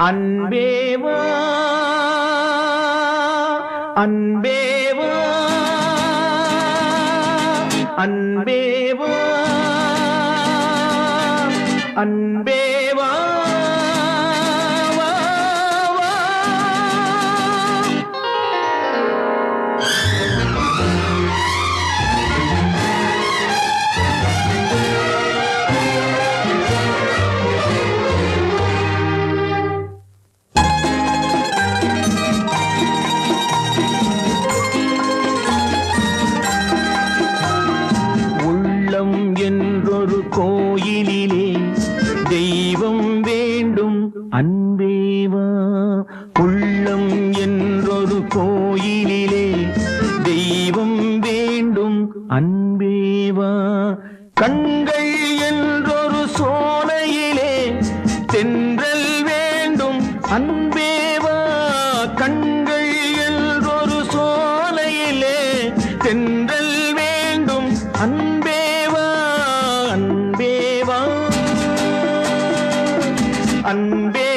அன்பேவா அன்பேவா அன்பேவா அன்பேவா என்றொரு கோயிலிலே தெய்வம் வேண்டும் அன்பேவா. உள்ளம் என்றொரு கோயிலிலே தெய்வம் வேண்டும் அன்பேவா. கண்கள் என்றொரு சோலையிலே தென்றல் வேண்டும் அன்பேவா. கண்கள் என்றொரு சோலையிலே தென்றல் வேண்டும் அன்பேவா. அன்பேவா அன்பே